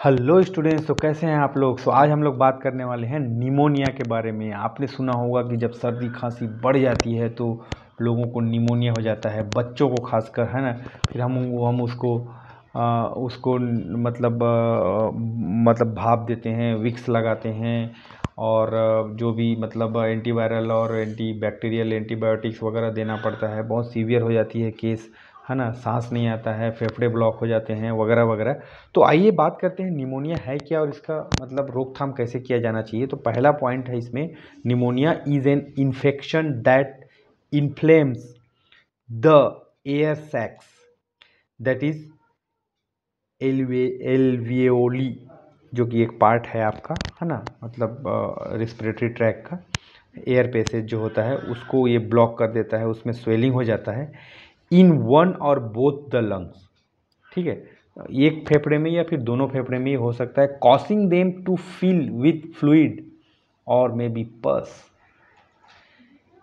Hello students. तो कैसे हैं आप लोग। आज हम लोग बात करने वाले हैं निमोनिया के बारे में। आपने सुना होगा कि जब सर्दी खांसी बढ़ जाती है तो लोगों को निमोनिया हो जाता है, बच्चों को खासकर, है ना। फिर हम उसको मतलब भाप देते हैं, विक्स लगाते हैं और जो भी मतलब एंटीवायरल और एंटी बैक्टीरियल एंटीबायोटिक्स वगैरह देना पड़ता है। बहुत सीवियर हो जाती है केस, है ना। सांस नहीं आता है, फेफड़े ब्लॉक हो जाते हैं वगैरह वगैरह। तो आइए बात करते हैं निमोनिया है क्या और इसका मतलब रोकथाम कैसे किया जाना चाहिए। तो पहला पॉइंट है इसमें, pneumonia is an infection that inflames the air sacs that is alveoli, जो कि एक पार्ट है आपका, है ना, मतलब रिस्पिरेटरी ट्रैक का एयर पैसेज जो होता है उसको ये ब्लॉक कर देता है, उसमें स्वेलिंग हो जाता है इन वन और बोथ द लंग्स। ठीक है, एक फेफड़े में या फिर दोनों फेफड़े में हो सकता है, causing them to fill with fluid और may be pus.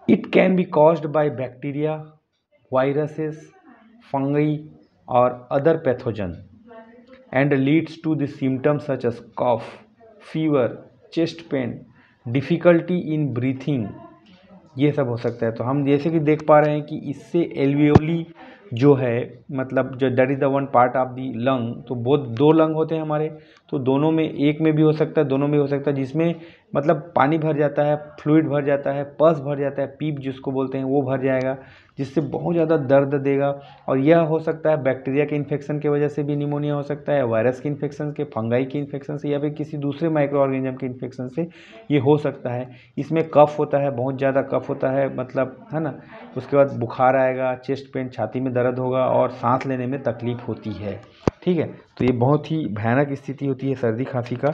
It can be caused by bacteria, viruses, fungi और other pathogen and leads to the symptoms such as cough, fever, chest pain, difficulty in breathing। ये सब हो सकता है। तो हम जैसे कि देख पा रहे हैं कि इससे एल्वियोली जो है, मतलब जो that is the one part of the lung, तो बहुत दो लंग होते हैं हमारे, तो दोनों में, एक में भी हो सकता है, दोनों में हो सकता है, जिसमें मतलब पानी भर जाता है, फ्लूइड भर जाता है, पस भर जाता है, पीप जिसको बोलते हैं वो भर जाएगा, जिससे बहुत ज़्यादा दर्द देगा। और यह हो सकता है बैक्टीरिया के इन्फेक्शन की वजह से भी निमोनिया हो सकता है, वायरस के इन्फेक्शन के, फंगाई के इन्फेक्शन से, या फिर किसी दूसरे माइक्रो ऑर्गेनिज्म के इन्फेक्शन से ये हो सकता है। इसमें कफ होता है, बहुत ज़्यादा कफ होता है, मतलब, है ना। उसके बाद बुखार आएगा, चेस्ट पेन, छाती में दर्द होगा और सांस लेने में तकलीफ होती है। ठीक है, तो ये बहुत ही भयानक स्थिति होती है सर्दी खांसी का,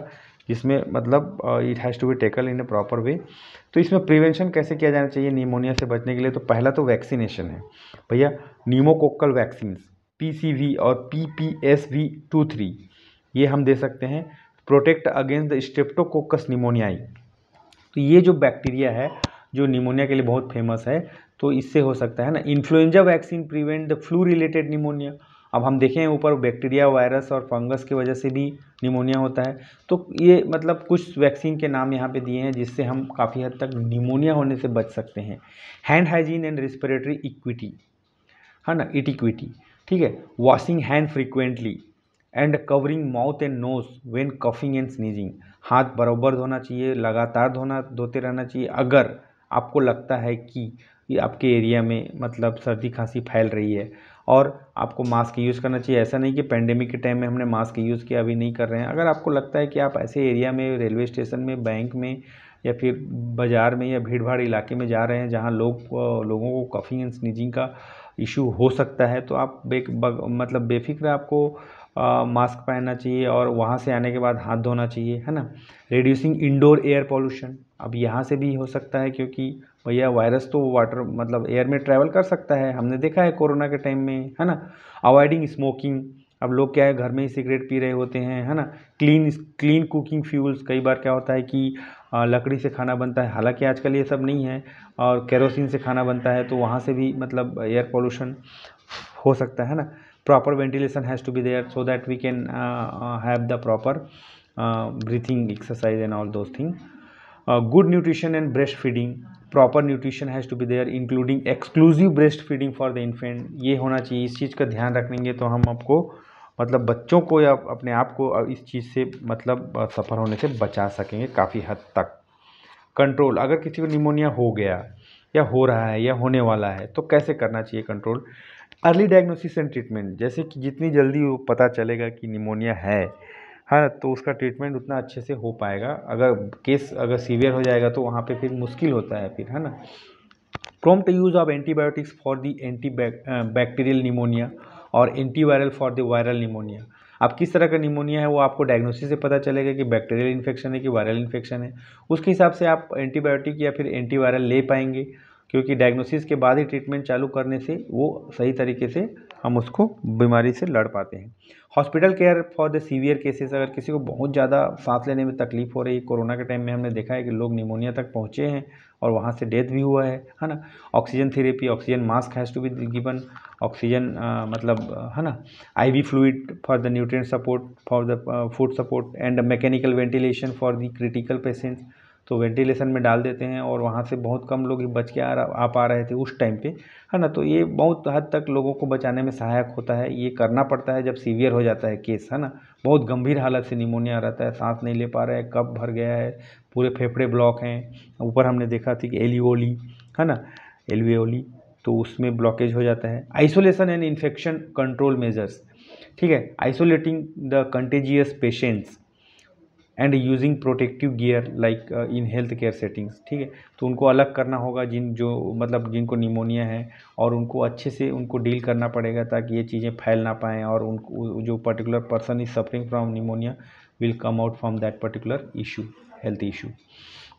जिसमें मतलब it has to be taken in a proper way. तो इसमें प्रिवेंशन कैसे किया जाना चाहिए निमोनिया से बचने के लिए। तो पहला तो वैक्सीनेशन है भैया। न्यूमोकोक्कल वैक्सीन PCV और PPSV23 ये हम दे सकते हैं, प्रोटेक्ट अगेंस्ट द स्ट्रेप्टोकोकस निमोनियाई। तो ये जो बैक्टीरिया है जो निमोनिया के लिए बहुत फेमस है, तो इससे हो सकता है ना। Influenza vaccine prevent the flu related pneumonia. अब हम देखें ऊपर, बैक्टीरिया, वायरस और फंगस की वजह से भी निमोनिया होता है। तो ये मतलब कुछ वैक्सीन के नाम यहाँ पे दिए हैं जिससे हम काफ़ी हद तक निमोनिया होने से बच सकते हैं। Hand hygiene and respiratory equity, है ना, इटिक्विटी। ठीक है, washing hand frequently and covering mouth and nose when coughing and sneezing. हाथ बराबर धोना चाहिए, लगातार धोते रहना चाहिए। अगर आपको लगता है कि ये आपके एरिया में मतलब सर्दी खांसी फैल रही है, और आपको मास्क यूज़ करना चाहिए। ऐसा नहीं कि पेंडेमिक के टाइम में हमने मास्क यूज़ किया, अभी नहीं कर रहे हैं। अगर आपको लगता है कि आप ऐसे एरिया में, रेलवे स्टेशन में, बैंक में, या फिर बाज़ार में या भीड़ भाड़ इलाके में जा रहे हैं जहाँ लोगों को कफिंग एंड स्नीजिंग का इशू हो सकता है, तो आप मतलब बेफिक्र आपको मास्क पहनना चाहिए और वहाँ से आने के बाद हाथ धोना चाहिए, है ना। रिड्यूसिंग इंडोर एयर पॉल्यूशन, अब यहाँ से भी हो सकता है क्योंकि भैया वायरस तो वाटर मतलब एयर में ट्रैवल कर सकता है, हमने देखा है कोरोना के टाइम में, है ना। अवॉइडिंग स्मोकिंग, अब लोग क्या है घर में ही सिगरेट पी रहे होते हैं, है ना। क्लीन कुकिंग फ्यूल्स, कई बार क्या होता है कि लकड़ी से खाना बनता है, हालांकि आजकल ये सब नहीं है, और केरोसिन से खाना बनता है, तो वहाँ से भी मतलब एयर पोल्यूशन हो सकता है ना। Proper ventilation has to be there so that we can have the proper breathing exercise and all those things. Good nutrition and breastfeeding, proper nutrition has to be there including exclusive breast feeding for the infant. ये होना चाहिए, इस चीज़ का ध्यान रखेंगे तो हम आपको मतलब बच्चों को या अपने आप को इस चीज़ से मतलब सफ़र होने से बचा सकेंगे काफ़ी हद तक। कंट्रोल, अगर किसी को निमोनिया हो गया या हो रहा है या होने वाला है तो कैसे करना चाहिए control. Early diagnosis and treatment, जैसे कि जितनी जल्दी वो पता चलेगा कि निमोनिया है, हाँ, तो उसका ट्रीटमेंट उतना अच्छे से हो पाएगा। अगर केस अगर सीवियर हो जाएगा तो वहाँ पे फिर मुश्किल होता है फिर, है ना। Prompt use of antibiotics for the bacterial pneumonia और antiviral for the viral pneumonia. अब किस तरह का निमोनिया है वो आपको डायग्नोसिस से पता चलेगा कि बैक्टीरियल इन्फेक्शन है कि वायरल इन्फेक्शन है। उसके हिसाब से आप एंटीबायोटिक या फिर एंटीवायरल ले पाएंगे, क्योंकि डायग्नोसिस के बाद ही ट्रीटमेंट चालू करने से वो सही तरीके से हम उसको बीमारी से लड़ पाते हैं। Hospital care for the severe cases, अगर किसी को बहुत ज़्यादा सांस लेने में तकलीफ हो रही है, कोरोना के टाइम में हमने देखा है कि लोग निमोनिया तक पहुँचे हैं और वहाँ से डेथ भी हुआ है ना। Oxygen therapy, oxygen mask has to be given, oxygen मतलब है ना, IV fluid for the nutrient support, for the food support and mechanical ventilation for the critical patients. तो वेंटिलेशन में डाल देते हैं और वहाँ से बहुत कम लोग ही बच के आ पा रहे थे उस टाइम पे, है ना। तो ये बहुत हद तक लोगों को बचाने में सहायक होता है। ये करना पड़ता है जब सीवियर हो जाता है केस, है ना, बहुत गंभीर हालत से निमोनिया रहता है, सांस नहीं ले पा रहे हैं, कफ भर गया है, पूरे फेफड़े ब्लॉक हैं। ऊपर हमने देखा थी कि एलियोली, है ना, एल्वियोली, तो उसमें ब्लॉकेज हो जाता है। Isolation and infection control measures, ठीक है, isolating the contagious patients and using protective gear like in health care settings, ठीक है। तो उनको अलग करना होगा जिनको निमोनिया है, और उनको अच्छे से उनको डील करना पड़ेगा ताकि ये चीज़ें फैल ना पाएँ, और उनको जो particular person is suffering from pneumonia will come out from that particular issue, health issue.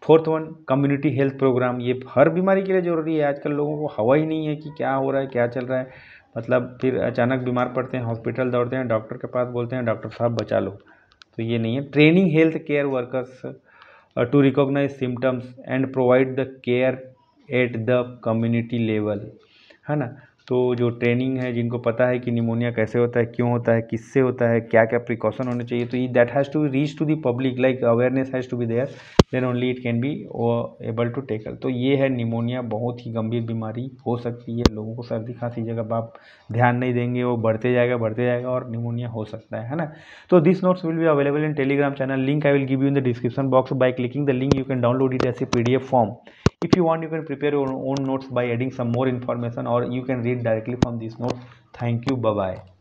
Fourth one, community health programme. ये हर बीमारी के लिए ज़रूरी है। आजकल लोगों को हवा ही नहीं है कि क्या हो रहा है, क्या चल रहा है, मतलब फिर अचानक बीमार पड़ते हैं, हॉस्पिटल दौड़ते हैं, डॉक्टर के पास बोलते हैं डॉक्टर साहब बचा लो। तो ये नहीं है। Training health care workers to recognise symptoms and provide the care at the community level, है ना। तो जो ट्रेनिंग है, जिनको पता है कि निमोनिया कैसे होता है, क्यों होता है, किससे होता है, क्या क्या प्रिकॉशन होने चाहिए, तो ये that has to reach to the public, like awareness has to be there, then only it can be able to tackle. तो ये है निमोनिया, बहुत ही गंभीर बीमारी हो सकती है। लोगों को सर्दी खांसी जगह आप ध्यान नहीं देंगे, वो बढ़ते जाएगा और निमोनिया हो सकता है ना। तो this notes will be available in Telegram channel, link I will give you in the description box. By clicking the link you can download it as a PDF form. If you want, you can prepare your own notes by adding some more information, or you can read directly from these notes. Thank you. Bye bye.